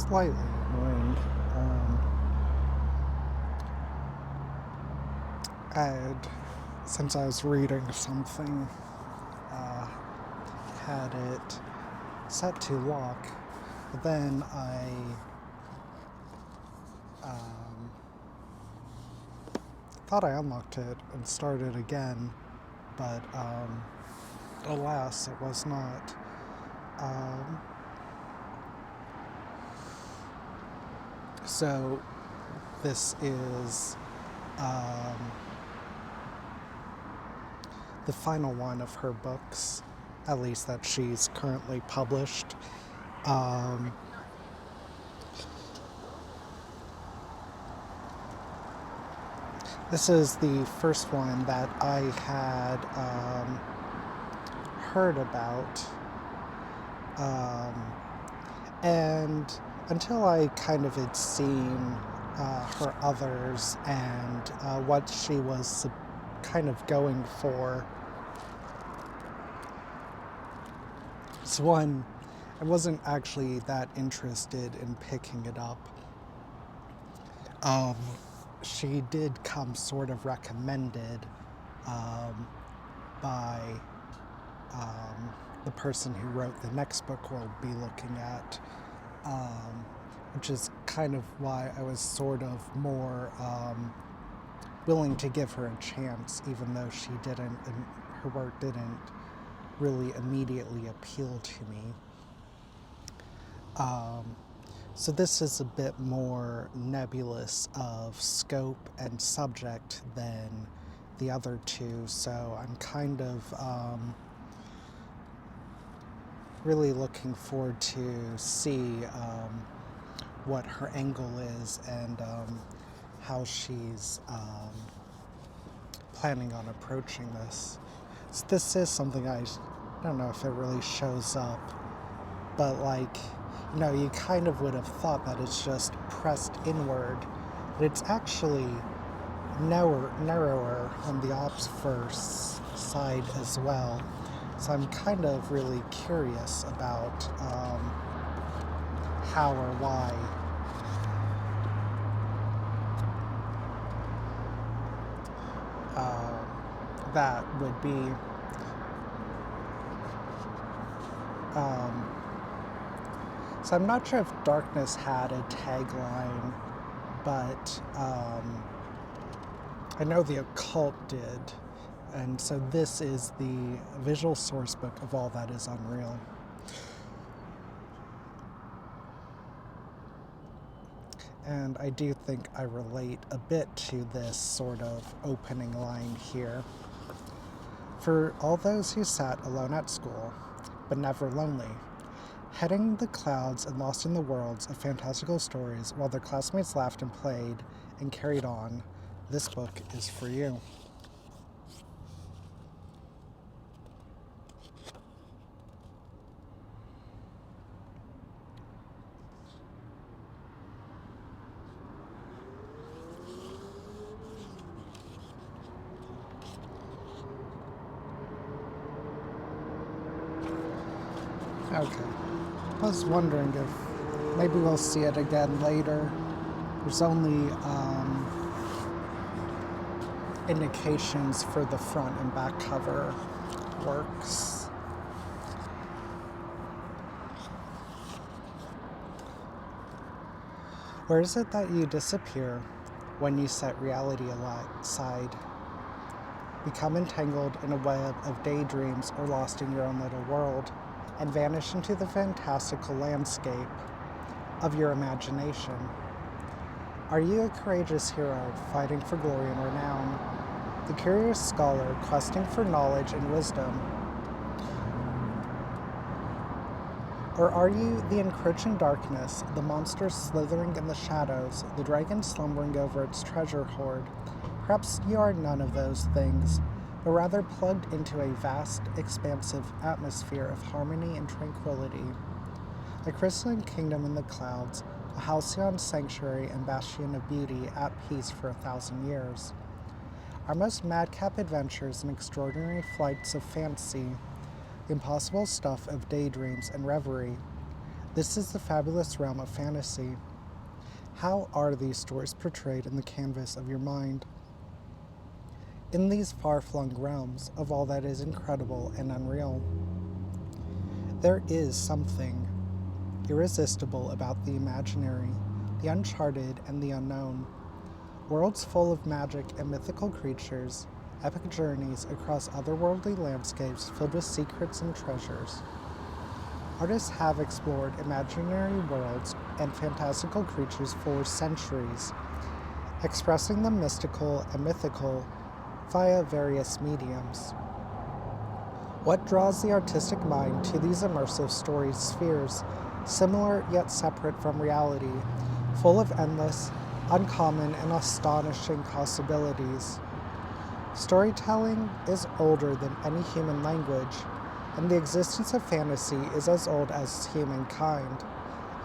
slightly annoying. I'd, since I was reading something, uh, had it set to lock, but then I um, thought I unlocked it and started again, but alas, it was not. Um, so this is um, the final one of her books, at least that she's currently published. Um, this is the first one that I had heard about, um, and until I kind of had seen her others and what she was kind of going for. So one, I wasn't actually that interested in picking it up. Um, she did come sort of recommended um, by the person who wrote the next book we'll be looking at, which is kind of why I was sort of more willing to give her a chance, even though she didn't, and her work didn't really immediately appeal to me. So this is a bit more nebulous of scope and subject than the other two, so I'm kind of really looking forward to see what her angle is and how she's planning on approaching this. So this is something I don't know if it really shows up, but you kind of would have thought that it's just pressed inward, but it's actually narrower on the obverse side as well. So I'm kind of really curious about how or why that would be. So I'm not sure if Darkness had a tagline, but I know the Occult did. And so this is the visual source book of All That Is Unreal. And I do think I relate a bit to this sort of opening line here. For all those who sat alone at school, but never lonely, heading the clouds and lost in the worlds of fantastical stories while their classmates laughed and played and carried on, this book is for you. Okay. I was wondering if maybe we'll see it again later. There's only indications for the front and back cover works. Where is it that you disappear when you set reality aside? Become entangled in a web of daydreams or lost in your own little world, and vanish into the fantastical landscape of your imagination. Are you a courageous hero fighting for glory and renown? The curious scholar questing for knowledge and wisdom? Or are you the encroaching darkness, the monster slithering in the shadows, the dragon slumbering over its treasure hoard? Perhaps you are none of those things, but rather plugged into a vast, expansive atmosphere of harmony and tranquility. A crystalline kingdom in the clouds, a halcyon sanctuary and bastion of beauty at peace for 1,000 years. Our most madcap adventures and extraordinary flights of fancy, the impossible stuff of daydreams and reverie. This is the fabulous realm of fantasy. How are these stories portrayed in the canvas of your mind? In these far-flung realms of all that is incredible and unreal, there is something irresistible about the imaginary, the uncharted, and the unknown. Worlds full of magic and mythical creatures, epic journeys across otherworldly landscapes filled with secrets and treasures. Artists have explored imaginary worlds and fantastical creatures for centuries, expressing the mystical and mythical via various mediums. What draws the artistic mind to these immersive story spheres, similar yet separate from reality, full of endless, uncommon, and astonishing possibilities? Storytelling is older than any human language, and the existence of fantasy is as old as humankind.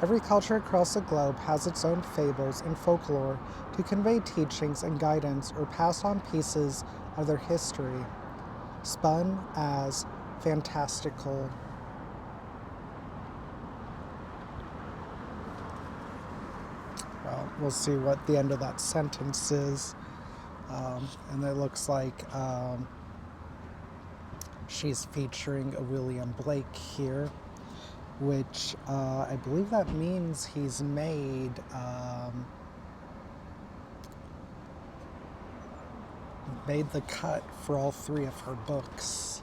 Every culture across the globe has its own fables and folklore to convey teachings and guidance or pass on pieces of their history, spun as fantastical. Well, we'll see what the end of that sentence is. And it looks like she's featuring a William Blake here, which I believe that means he's made the cut for all three of her books.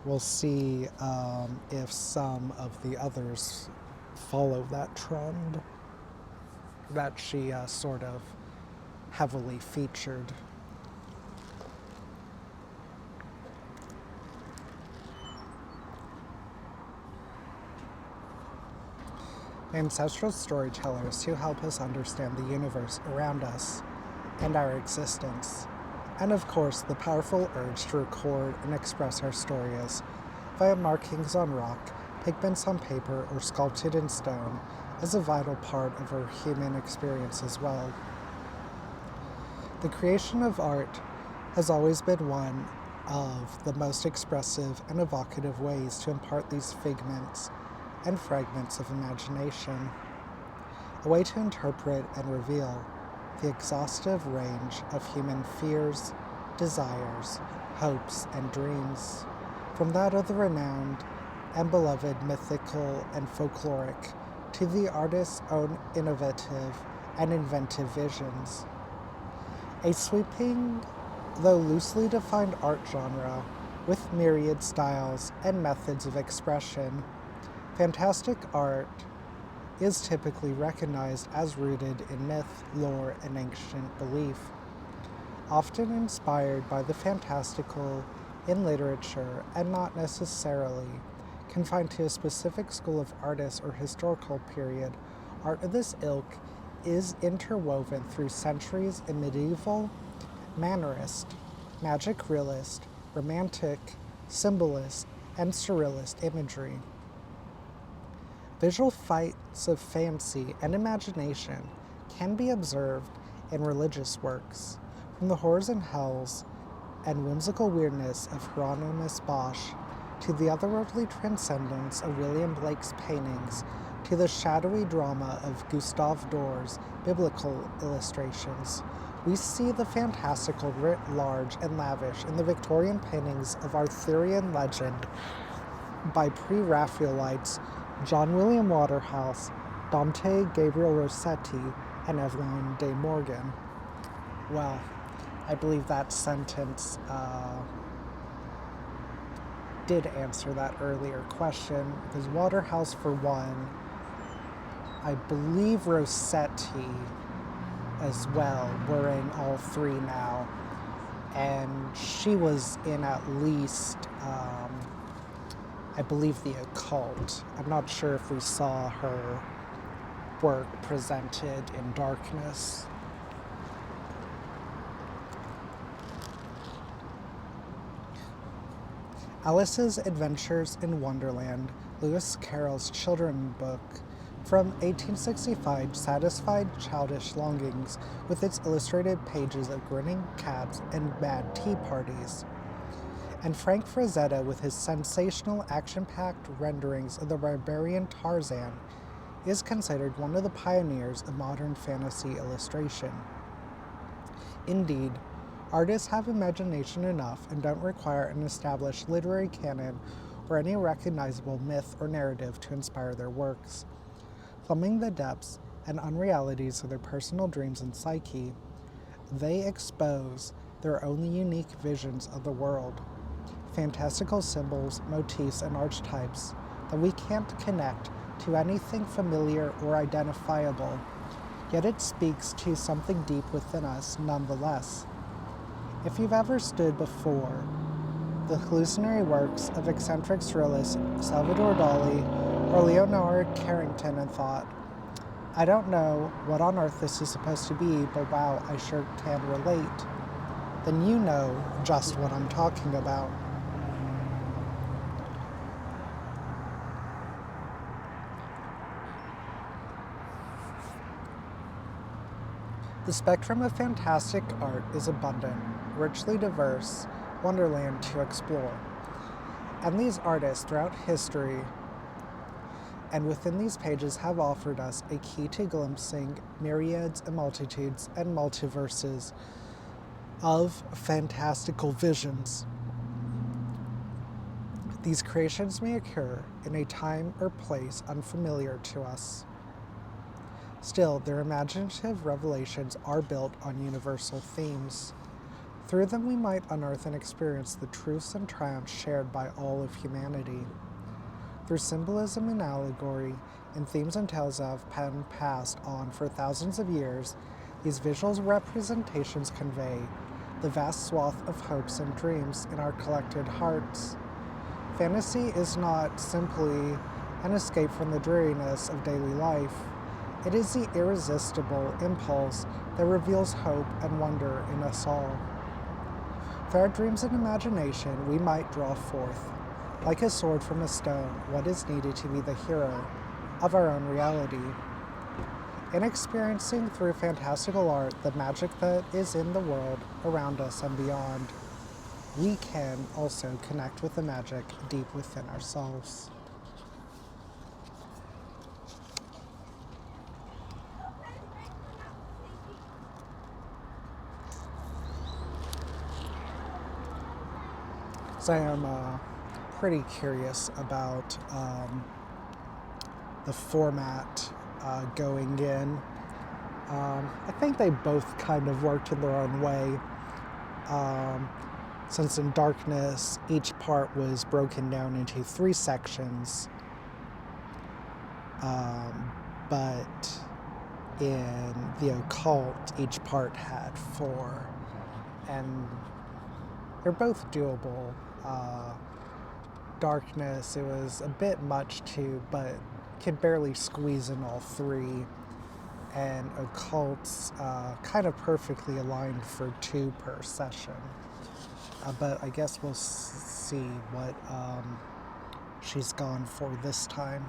We'll see if some of the others follow that trend that she sort of heavily featured. Ancestral storytellers who help us understand the universe around us and our existence, and of course the powerful urge to record and express our stories via markings on rock, pigments on paper, or sculpted in stone is a vital part of our human experience as well. The creation of art has always been one of the most expressive and evocative ways to impart these figments and fragments of imagination, a way to interpret and reveal the exhaustive range of human fears, desires, hopes, and dreams, from that of the renowned and beloved mythical and folkloric to the artist's own innovative and inventive visions. A sweeping, though loosely defined art genre with myriad styles and methods of expression, fantastic art is typically recognized as rooted in myth, lore, and ancient belief, often inspired by the fantastical in literature and not necessarily confined to a specific school of artists or historical period. Art of this ilk is interwoven through centuries in medieval, mannerist, magic realist, romantic, symbolist, and surrealist imagery. Visual fights of fancy and imagination can be observed in religious works, from the horrors and hells and whimsical weirdness of Hieronymus Bosch to the otherworldly transcendence of William Blake's paintings to the shadowy drama of Gustave Dor's biblical illustrations. We see the fantastical writ large and lavish in the Victorian paintings of Arthurian legend by pre-Raphaelites John William Waterhouse, Dante Gabriel Rossetti, and Evelyn de Morgan. Well, I believe that sentence did answer that earlier question, because Waterhouse, for one, I believe Rossetti as well. We're in all three now. And she was in at least, I believe, the occult. I'm not sure if we saw her work presented in darkness. Alice's Adventures in Wonderland, Lewis Carroll's children's book from 1865, satisfied childish longings with its illustrated pages of grinning cats and mad tea parties, and Frank Frazetta with his sensational action-packed renderings of the barbarian Tarzan is considered one of the pioneers of modern fantasy illustration. Indeed, artists have imagination enough and don't require an established literary canon or any recognizable myth or narrative to inspire their works. Plumbing the depths and unrealities of their personal dreams and psyche, they expose their own unique visions of the world, fantastical symbols, motifs, and archetypes that we can't connect to anything familiar or identifiable, yet it speaks to something deep within us nonetheless. If you've ever stood before the hallucinatory works of eccentric surrealists Salvador Dali or Leonard Carrington and thought, I don't know what on earth this is supposed to be, but wow, I sure can relate, then you know just what I'm talking about. The spectrum of fantastic art is abundant, richly diverse, wonderland to explore. And these artists throughout history and within these pages have offered us a key to glimpsing myriads and multitudes and multiverses of fantastical visions. These creations may occur in a time or place unfamiliar to us. Still, their imaginative revelations are built on universal themes. Through them we might unearth and experience the truths and triumphs shared by all of humanity. Through symbolism and allegory, and themes and tales that have been passed on for thousands of years, these visual representations convey the vast swath of hopes and dreams in our collected hearts. Fantasy is not simply an escape from the dreariness of daily life. It is the irresistible impulse that reveals hope and wonder in us all. For our dreams and imagination, we might draw forth, like a sword from a stone, what is needed to be the hero of our own reality. In experiencing through fantastical art the magic that is in the world around us and beyond, we can also connect with the magic deep within ourselves. So I am pretty curious about the format going in. I think they both kind of worked in their own way. Since in Darkness, each part was broken down into 3 sections, but in The Occult, each part had 4, and they're both doable. Darkness, it was a bit much too, but could barely squeeze in all 3. And Occult's kind of perfectly aligned for 2 per session. But I guess we'll see what she's gone for this time.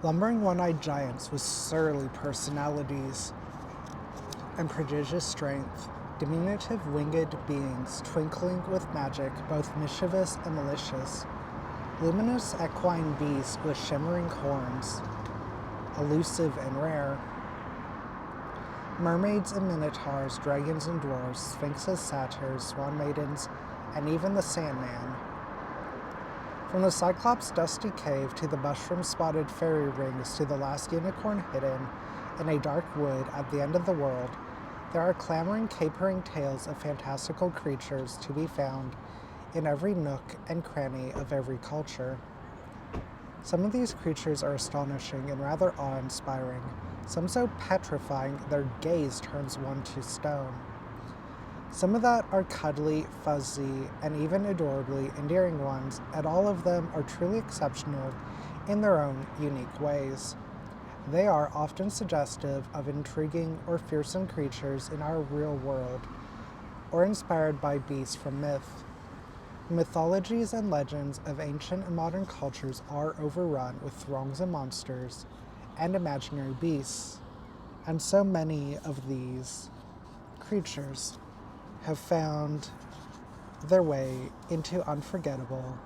Lumbering one-eyed giants with surly personalities and prodigious strength, diminutive winged beings twinkling with magic, both mischievous and malicious, luminous equine beasts with shimmering horns, elusive and rare, mermaids and minotaurs, dragons and dwarves, sphinxes, satyrs, swan maidens, and even the Sandman. From the Cyclops' dusty cave to the mushroom-spotted fairy rings to the last unicorn hidden in a dark wood at the end of the world, there are clamoring, capering tales of fantastical creatures to be found in every nook and cranny of every culture. Some of these creatures are astonishing and rather awe-inspiring, some so petrifying their gaze turns one to stone. Some of that are cuddly, fuzzy, and even adorably endearing ones, and all of them are truly exceptional in their own unique ways. They are often suggestive of intriguing or fearsome creatures in our real world, or inspired by beasts from myth. Mythologies and legends of ancient and modern cultures are overrun with throngs of monsters and imaginary beasts, and so many of these creatures have found their way into unforgettable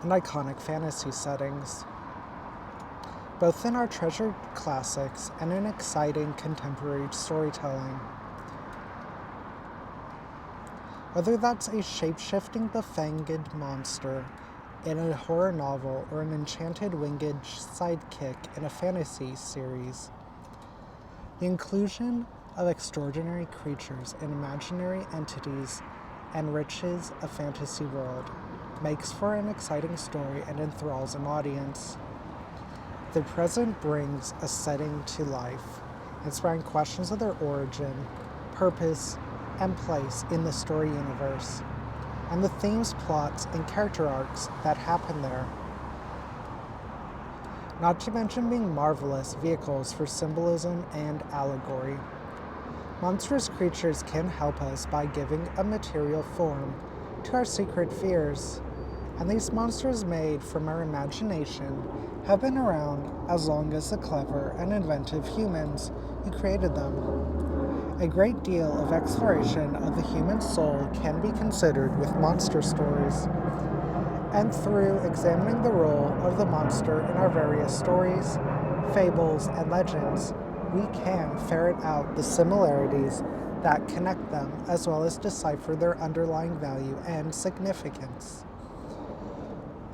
and iconic fantasy settings, both in our treasured classics and in exciting contemporary storytelling. Whether that's a shape-shifting befanged monster in a horror novel or an enchanted winged sidekick in a fantasy series, the inclusion of extraordinary creatures and imaginary entities enriches a fantasy world, makes for an exciting story, and enthralls an audience. The present brings a setting to life, inspiring questions of their origin, purpose, and place in the story universe, and the themes, plots, and character arcs that happen there. Not to mention being marvelous vehicles for symbolism and allegory. Monstrous creatures can help us by giving a material form to our secret fears, and these monsters made from our imagination have been around as long as the clever and inventive humans who created them. A great deal of exploration of the human soul can be considered with monster stories, and through examining the role of the monster in our various stories, fables, and legends, we can ferret out the similarities that connect them, as well as decipher their underlying value and significance.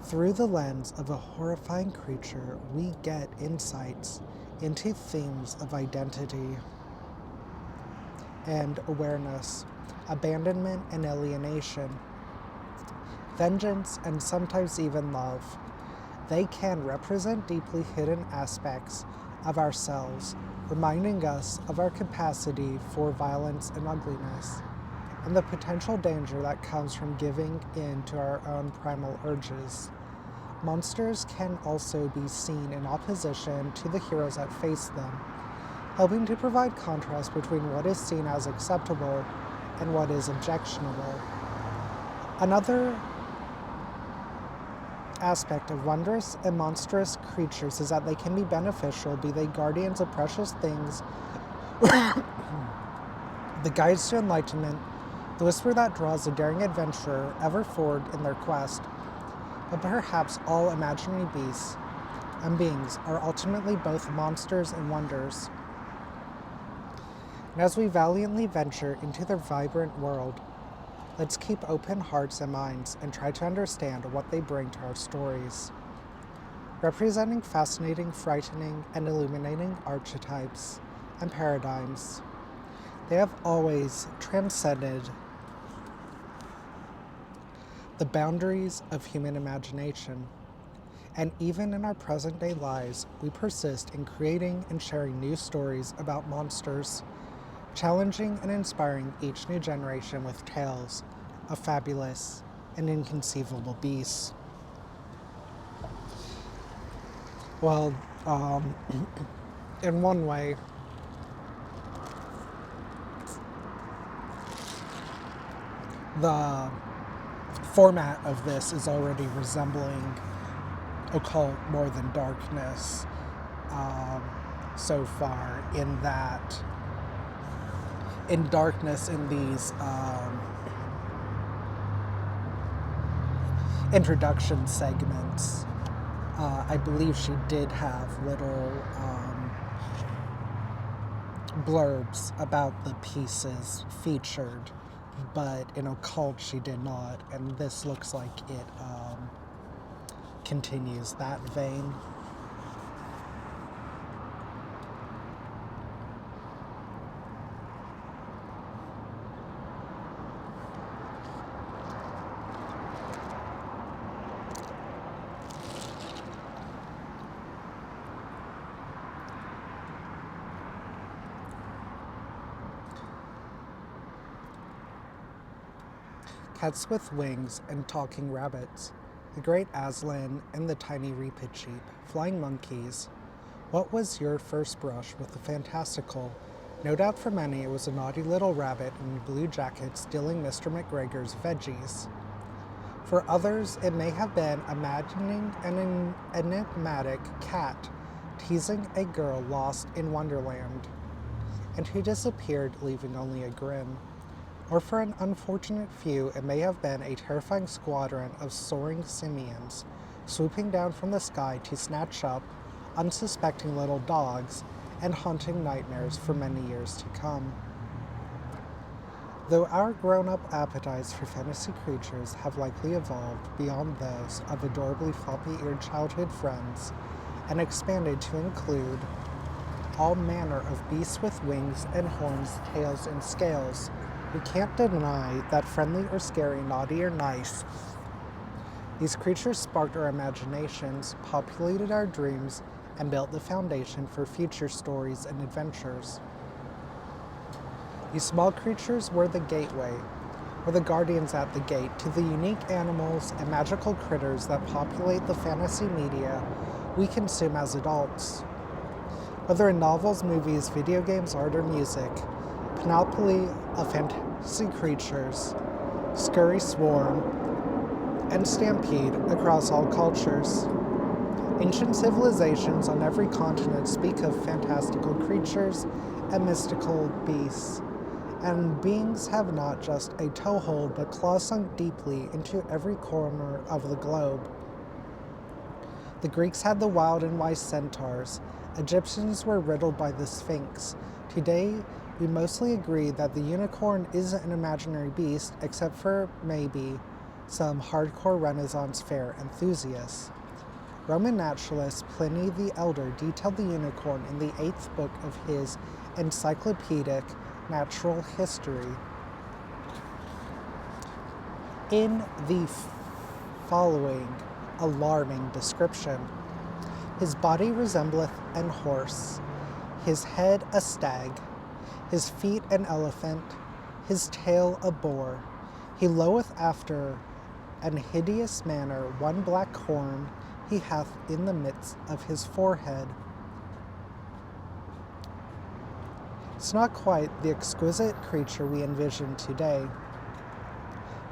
Through the lens of a horrifying creature, we get insights into themes of identity and awareness, abandonment and alienation, vengeance, and sometimes even love. They can represent deeply hidden aspects of ourselves, reminding us of our capacity for violence and ugliness, and the potential danger that comes from giving in to our own primal urges. Monsters can also be seen in opposition to the heroes that face them, helping to provide contrast between what is seen as acceptable and what is objectionable. Another aspect of wondrous and monstrous creatures is that they can be beneficial, be they guardians of precious things, the guides to enlightenment, the whisper that draws a daring adventurer ever forward in their quest. But perhaps all imaginary beasts and beings are ultimately both monsters and wonders. And as we valiantly venture into their vibrant world, let's keep open hearts and minds and try to understand what they bring to our stories. Representing fascinating, frightening, and illuminating archetypes and paradigms, they have always transcended the boundaries of human imagination. And even in our present-day lives, we persist in creating and sharing new stories about monsters, challenging and inspiring each new generation with tales of fabulous and inconceivable beasts. Well, in one way, the format of this is already resembling Occult More Than Darkness so far, in that in Darkness, in these introduction segments, I believe she did have little blurbs about the pieces featured, but in Occult she did not, and this looks like it continues that vein. Cats with Wings and Talking Rabbits, the Great Aslan and the Tiny Reepicheep, Flying Monkeys, What was your first brush with the fantastical? No doubt for many it was a naughty little rabbit in a blue jacket stealing Mr. McGregor's veggies. For others, it may have been imagining an enigmatic cat teasing a girl lost in Wonderland, and who disappeared, leaving only a grin. Or for an unfortunate few, it may have been a terrifying squadron of soaring simians, swooping down from the sky to snatch up unsuspecting little dogs and haunting nightmares for many years to come. Though our grown-up appetites for fantasy creatures have likely evolved beyond those of adorably floppy-eared childhood friends and expanded to include all manner of beasts with wings and horns, tails, and scales, we can't deny that friendly or scary, naughty or nice, these creatures sparked our imaginations, populated our dreams, and built the foundation for future stories and adventures. These small creatures were the gateway, or the guardians at the gate, to the unique animals and magical critters that populate the fantasy media we consume as adults. Whether in novels, movies, video games, art, or music, panoply of fantasy creatures scurry, swarm, and stampede across all cultures. Ancient civilizations on every continent speak of fantastical creatures and mystical beasts, and beings have not just a toehold but claws sunk deeply into every corner of the globe. The Greeks had the wild and wise centaurs. Egyptians were riddled by the Sphinx. Today, we mostly agree that the unicorn isn't an imaginary beast, except for maybe some hardcore Renaissance fair enthusiasts. Roman naturalist Pliny the Elder detailed the unicorn in the 8th book of his encyclopedic natural history. In the following alarming description: his body resembleth an horse, his head a stag, his feet an elephant, his tail a boar. He loweth after an hideous manner, one black horn he hath in the midst of his forehead. It's not quite the exquisite creature we envision today,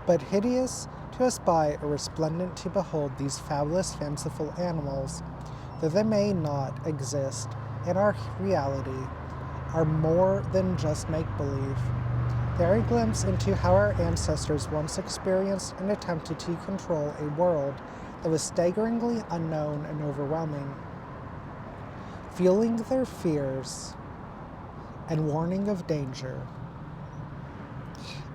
but hideous to espy or resplendent to behold. These fabulous, fanciful animals, though they may not exist in our reality, are more than just make-believe. They are a glimpse into how our ancestors once experienced and attempted to control a world that was staggeringly unknown and overwhelming. Fueling their fears and warning of danger.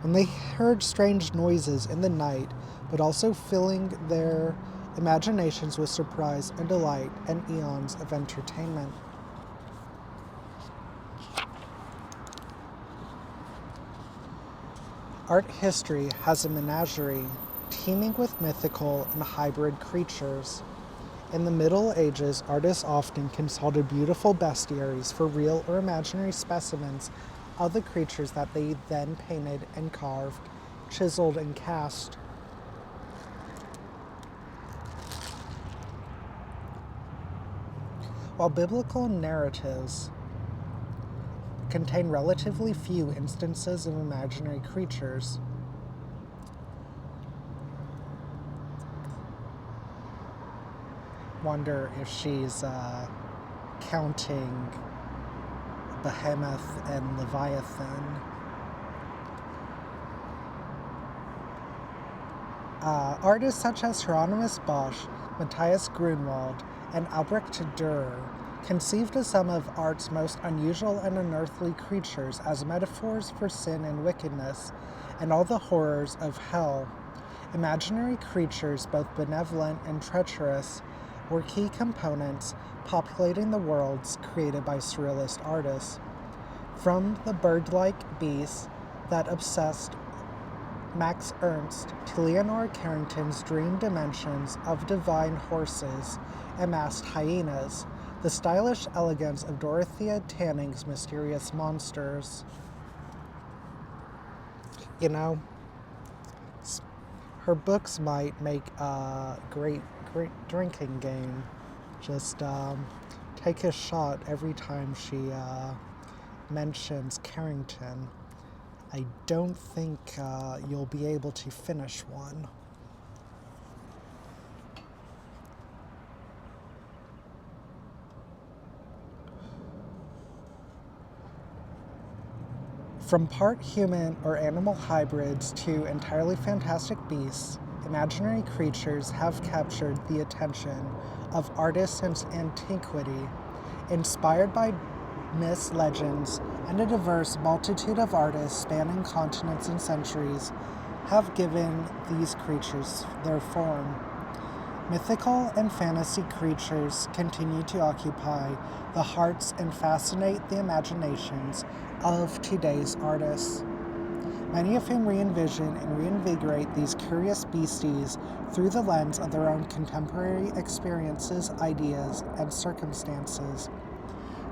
When they heard strange noises in the night, but also filling their imaginations with surprise and delight and eons of entertainment. Art history has a menagerie teeming with mythical and hybrid creatures. In the Middle Ages, artists often consulted beautiful bestiaries for real or imaginary specimens of the creatures that they then painted and carved, chiseled and cast. While biblical narratives contain relatively few instances of imaginary creatures, wonder if she's counting Behemoth and Leviathan. Artists such as Hieronymus Bosch, Matthias Grunwald, and Albrecht Dürer conceived of some of art's most unusual and unearthly creatures as metaphors for sin and wickedness and all the horrors of hell. Imaginary creatures, both benevolent and treacherous, were key components populating the worlds created by surrealist artists. From the bird-like beasts that obsessed Max Ernst to Leonora Carrington's dream dimensions of divine horses and masked hyenas, the stylish elegance of Dorothea Tanning's mysterious monsters. You know, her books might make a great drinking game. Just take a shot every time she mentions Carrington. I don't think you'll be able to finish one. From part human or animal hybrids to entirely fantastic beasts, imaginary creatures have captured the attention of artists since antiquity, inspired by myths, legends, and a diverse multitude of artists spanning continents and centuries have given these creatures their form. Mythical and fantasy creatures continue to occupy the hearts and fascinate the imaginations of today's artists, many of whom re-envision and reinvigorate these curious beasties through the lens of their own contemporary experiences, ideas, and circumstances.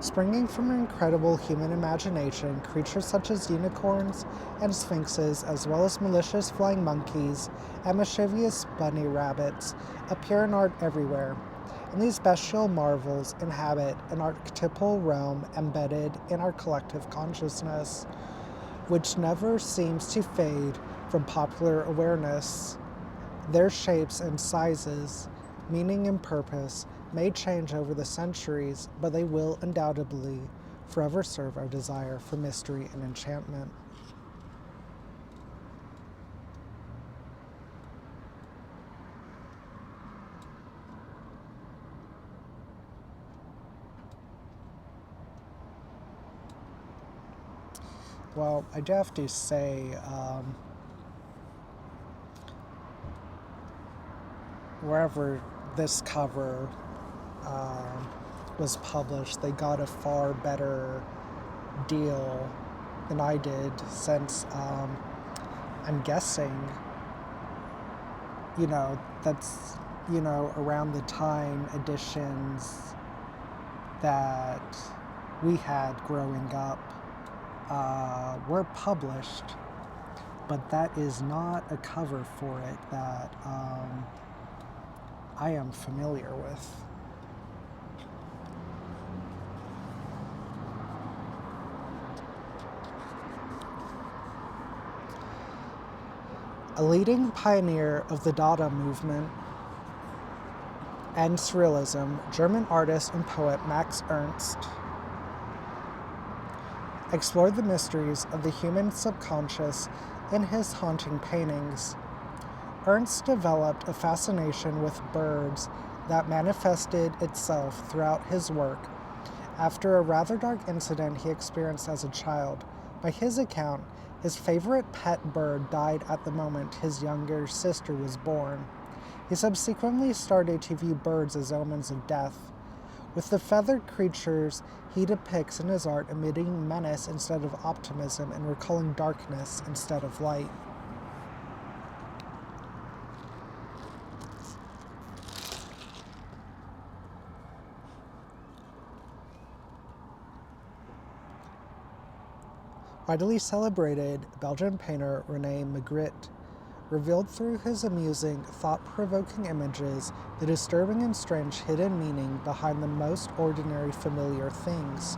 Springing from an incredible human imagination, creatures such as unicorns and sphinxes, as well as malicious flying monkeys and mischievous bunny rabbits, appear in art everywhere. And these bestial marvels inhabit an archetypal realm embedded in our collective consciousness, which never seems to fade from popular awareness. Their shapes and sizes, meaning and purpose, may change over the centuries, but they will undoubtedly forever serve our desire for mystery and enchantment. Well, I do have to say, wherever this cover was published, they got a far better deal than I did, since I'm guessing, that's, around the time editions that we had growing up were published, but that is not a cover for it that I am familiar with. A leading pioneer of the Dada movement and Surrealism, German artist and poet Max Ernst explored the mysteries of the human subconscious in his haunting paintings. Ernst developed a fascination with birds that manifested itself throughout his work after a rather dark incident he experienced as a child. By his account, his favorite pet bird died at the moment his younger sister was born. He subsequently started to view birds as omens of death. With the feathered creatures he depicts in his art emitting menace instead of optimism and recalling darkness instead of light. Widely celebrated Belgian painter René Magritte revealed through his amusing, thought-provoking images the disturbing and strange hidden meaning behind the most ordinary familiar things.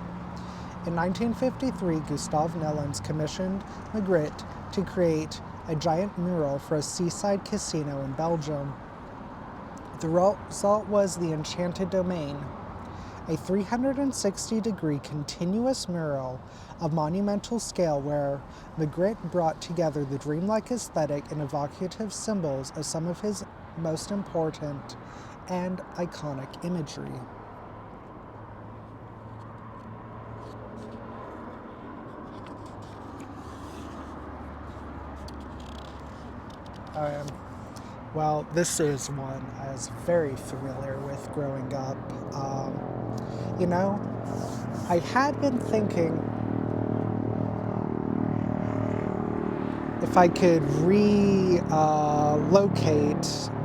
In 1953, Gustave Nellens commissioned Magritte to create a giant mural for a seaside casino in Belgium. The result was The Enchanted Domain, a 360-degree continuous mural of monumental scale where Magritte brought together the dreamlike aesthetic and evocative symbols of some of his most important and iconic imagery. Well, this is one I was very familiar with growing up. I had been thinking if I could relocate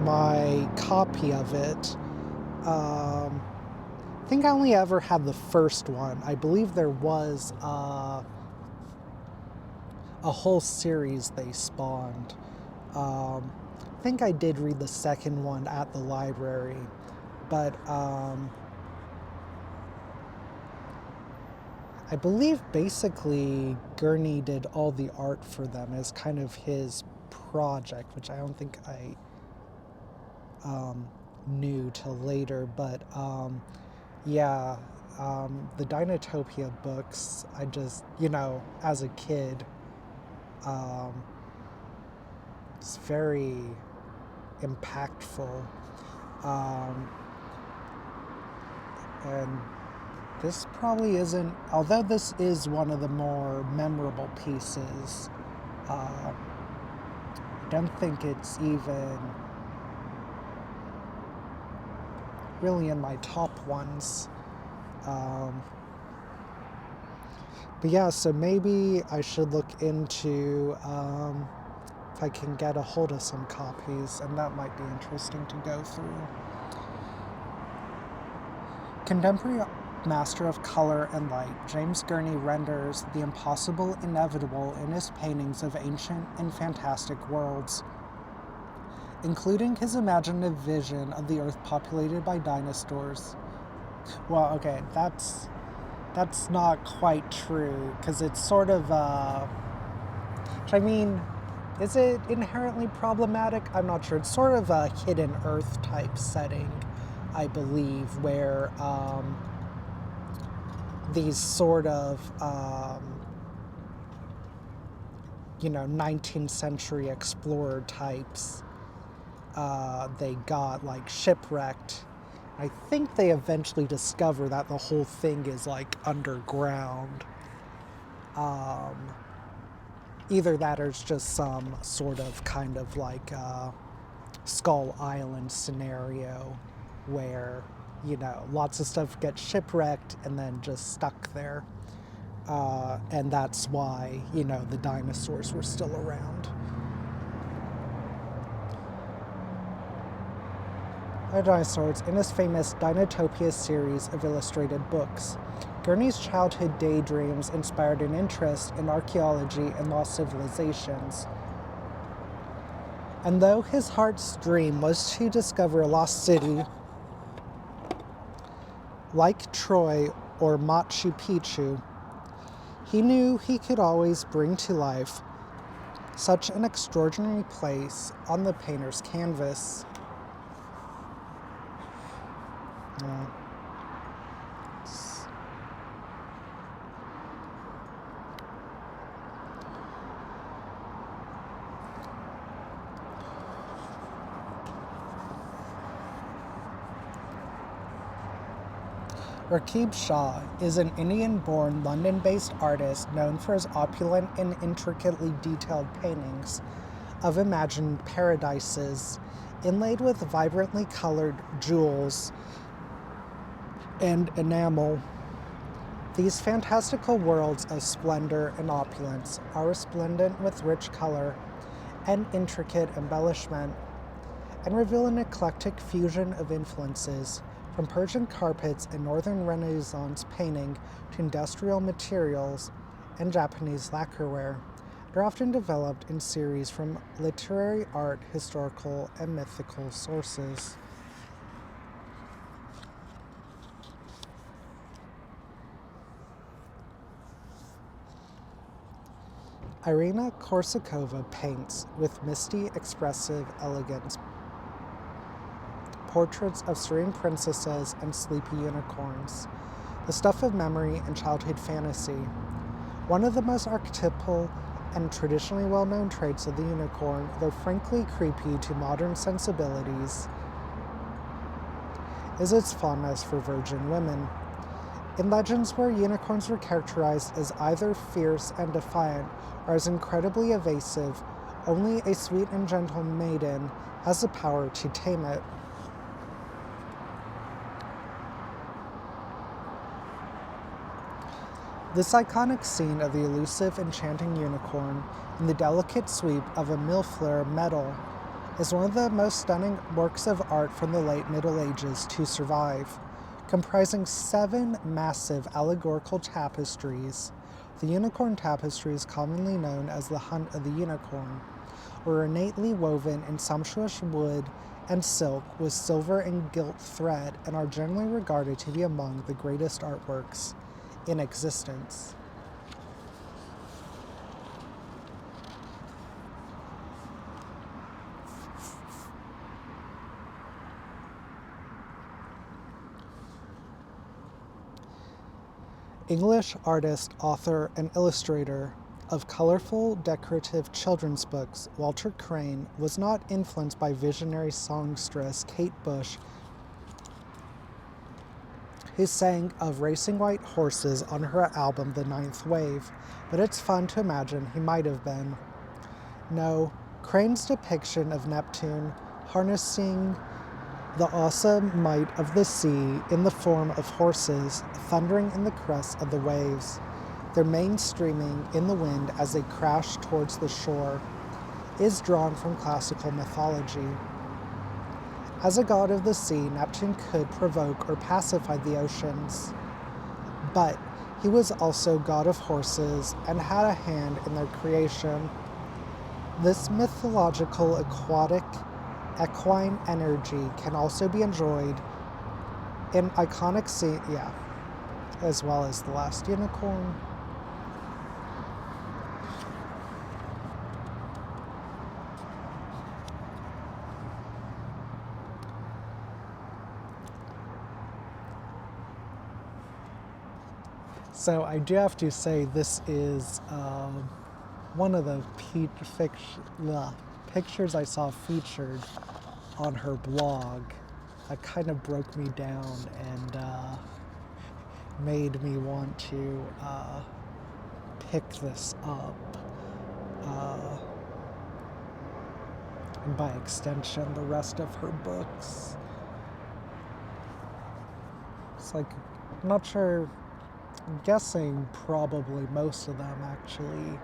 my copy of it. I think I only ever had the first one. I believe there was a whole series they spawned. I think I did read the second one at the library, but I believe basically Gurney did all the art for them as kind of his project, which I don't think I knew till later. But yeah, the Dinotopia books, I just, as a kid, um, it's very impactful. Um, and this probably isn't, although this is one of the more memorable pieces, I don't think it's even really in my top ones. But yeah, so maybe I should look into if I can get a hold of some copies, and that might be interesting to go through. Contemporary master of color and light, James Gurney renders the impossible inevitable in his paintings of ancient and fantastic worlds, including his imaginative vision of the earth populated by dinosaurs. Well, okay, that's not quite true, because it's sort of, is it inherently problematic? I'm not sure. It's sort of a hidden earth type setting, I believe, where these sort of, 19th century explorer types, they got like shipwrecked. I think they eventually discover that the whole thing is like underground. Either that or it's just some sort of kind of like Skull Island scenario where, lots of stuff gets shipwrecked and then just stuck there. And that's why, the dinosaurs were still around. Dinosaurs in his famous Dinotopia series of illustrated books. Gurney's childhood daydreams inspired an interest in archaeology and lost civilizations. And though his heart's dream was to discover a lost city like Troy or Machu Picchu, he knew he could always bring to life such an extraordinary place on the painter's canvas. Rakib Shah is an Indian-born, London-based artist known for his opulent and intricately detailed paintings of imagined paradises inlaid with vibrantly colored jewels and enamel. These fantastical worlds of splendor and opulence are resplendent with rich color and intricate embellishment, and reveal an eclectic fusion of influences, from Persian carpets and Northern Renaissance painting to industrial materials and Japanese lacquerware. They're often developed in series from literary, art, historical, and mythical sources. Irina Korsakova paints with misty, expressive elegance portraits of serene princesses and sleepy unicorns, the stuff of memory and childhood fantasy. One of the most archetypal and traditionally well-known traits of the unicorn, though frankly creepy to modern sensibilities, is its fondness for virgin women. In legends where unicorns were characterized as either fierce and defiant or as incredibly evasive, only a sweet and gentle maiden has the power to tame it. This iconic scene of the elusive, enchanting unicorn in the delicate sweep of a Millefleur medal is one of the most stunning works of art from the late Middle Ages to survive. Comprising 7 massive allegorical tapestries, the unicorn tapestries, commonly known as the Hunt of the Unicorn, were ornately woven in sumptuous wood and silk with silver and gilt thread, and are generally regarded to be among the greatest artworks in existence. English artist, author, and illustrator of colorful, decorative children's books, Walter Crane was not influenced by visionary songstress Kate Bush, who sang of racing white horses on her album The Ninth Wave, but it's fun to imagine he might have been. No, Crane's depiction of Neptune harnessing the awesome might of the sea in the form of horses thundering in the crests of the waves, their manes streaming in the wind as they crash towards the shore, is drawn from classical mythology. As a god of the sea, Neptune could provoke or pacify the oceans, but he was also god of horses and had a hand in their creation. This mythological equine energy can also be enjoyed in iconic scene, as well as The Last Unicorn. So I do have to say this is one of the pictures I saw featured on her blog that kind of broke me down and made me want to pick this up. And by extension, the rest of her books. It's like, I'm not sure, I'm guessing probably most of them actually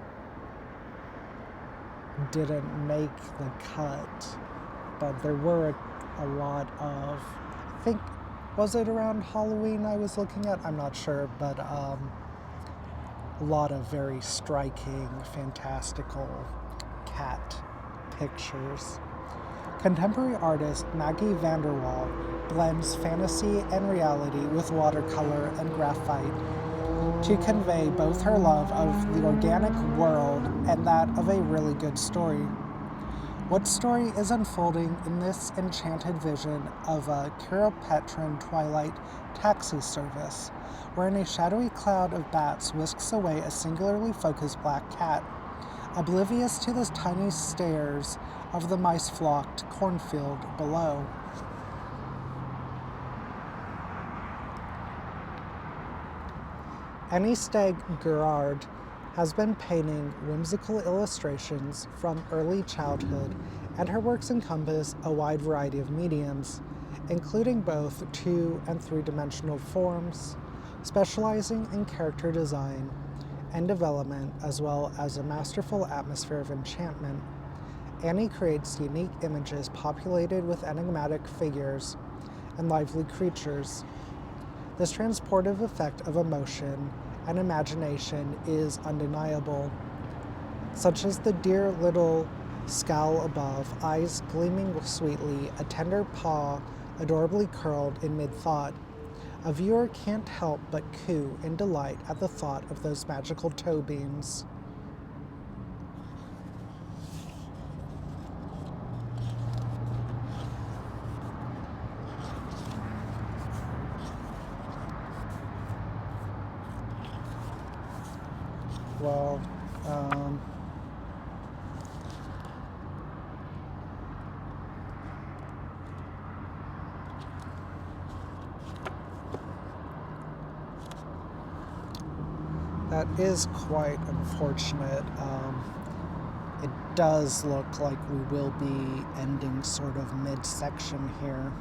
didn't make the cut, but there were a lot of, I think, was it around Halloween I was looking at? I'm not sure, but a lot of very striking, fantastical cat pictures. Contemporary artist Maggie Vanderwall blends fantasy and reality with watercolor and graphite to convey both her love of the organic world and that of a really good story. What story is unfolding in this enchanted vision of a Kiropetran twilight taxi service, wherein a shadowy cloud of bats whisks away a singularly focused black cat, oblivious to the tiny stares of the mice-flocked cornfield below. Annie Stagg Gerard has been painting whimsical illustrations from early childhood, and her works encompass a wide variety of mediums, including both 2- and 3-dimensional forms, specializing in character design and development, as well as a masterful atmosphere of enchantment. Annie creates unique images populated with enigmatic figures and lively creatures. This transportive effect of emotion and imagination is undeniable, such as the dear little scowl above, eyes gleaming sweetly, a tender paw adorably curled in mid-thought. A viewer can't help but coo in delight at the thought of those magical toe beams. Well, that is quite unfortunate. It does look like we will be ending sort of midsection here.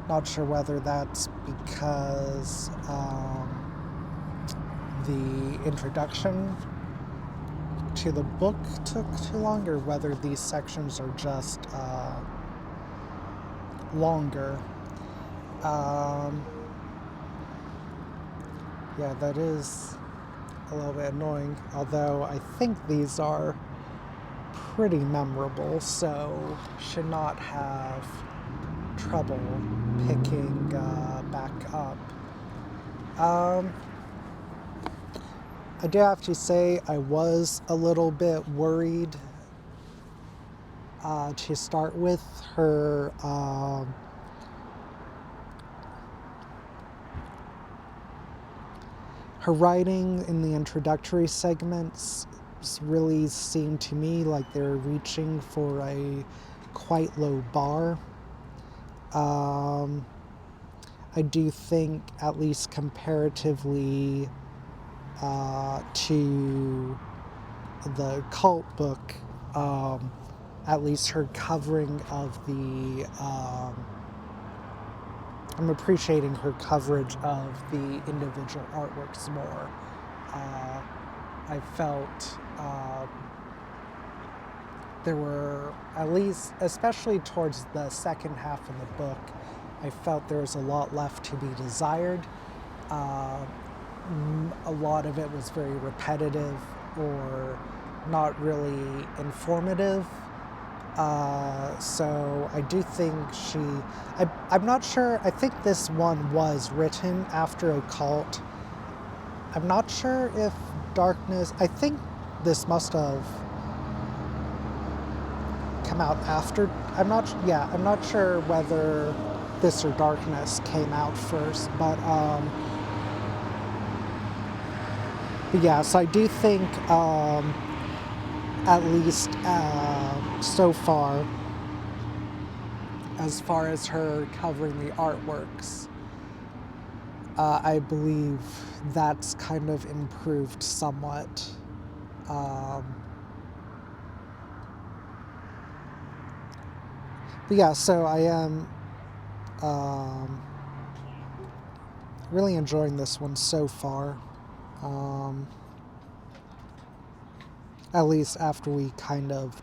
Not sure whether that's because the introduction to the book took too long, or whether these sections are just longer. Yeah, that is a little bit annoying, although I think these are pretty memorable, so should not have trouble picking back up. I do have to say I was a little bit worried to start with. Her writing in the introductory segments really seemed to me like they were reaching for a quite low bar. I do think, at least comparatively to the cult book, at least her covering of the I'm appreciating her coverage of the individual artworks more. I felt there were, at least, especially towards the second half of the book, I felt there was a lot left to be desired. A lot of it was very repetitive or not really informative. So I do think I'm not sure, I think this one was written after Occult. I'm not sure if Darkness, I think this must have come out after, I'm not sure whether this or Darkness came out first, but yeah, so I do think, at least so far, as far as her covering the artworks, I believe that's kind of improved somewhat. But yeah, so I am really enjoying this one so far. At least after we kind of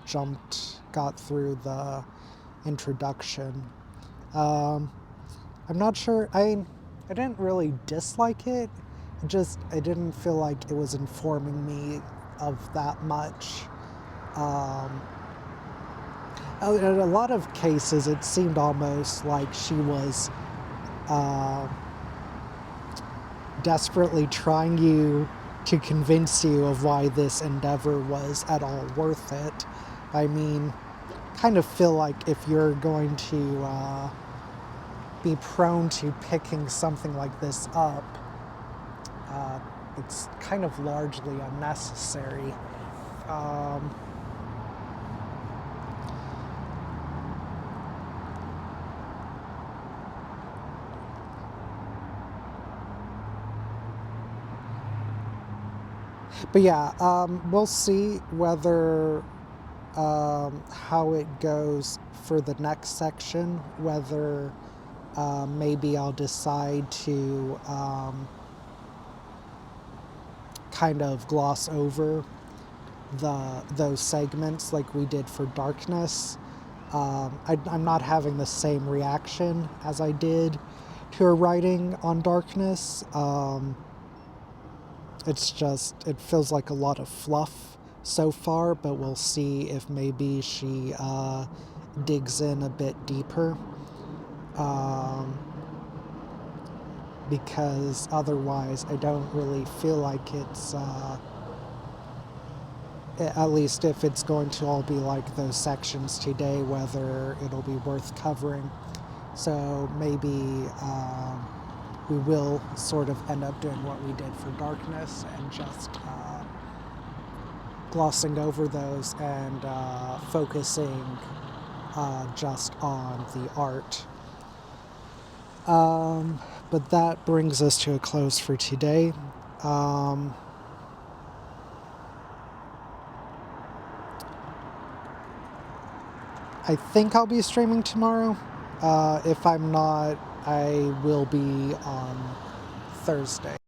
got through the introduction. I'm not sure, I didn't really dislike it, I didn't feel like it was informing me of that much. In a lot of cases, it seemed almost like she was desperately trying to convince you of why this endeavor was at all worth it. I mean, kind of feel like if you're going to be prone to picking something like this up, it's kind of largely unnecessary. But yeah, we'll see whether how it goes for the next section, whether maybe I'll decide to kind of gloss over those segments like we did for Darkness. I'm not having the same reaction as I did to her writing on Darkness. It feels like a lot of fluff so far, but we'll see if maybe she digs in a bit deeper. Because otherwise I don't really feel like it's, at least if it's going to all be like those sections today, whether it'll be worth covering. So maybe we will sort of end up doing what we did for Darkness and just glossing over those and focusing just on the art. But that brings us to a close for today. I think I'll be streaming tomorrow. If I'm not, I will be on Thursday.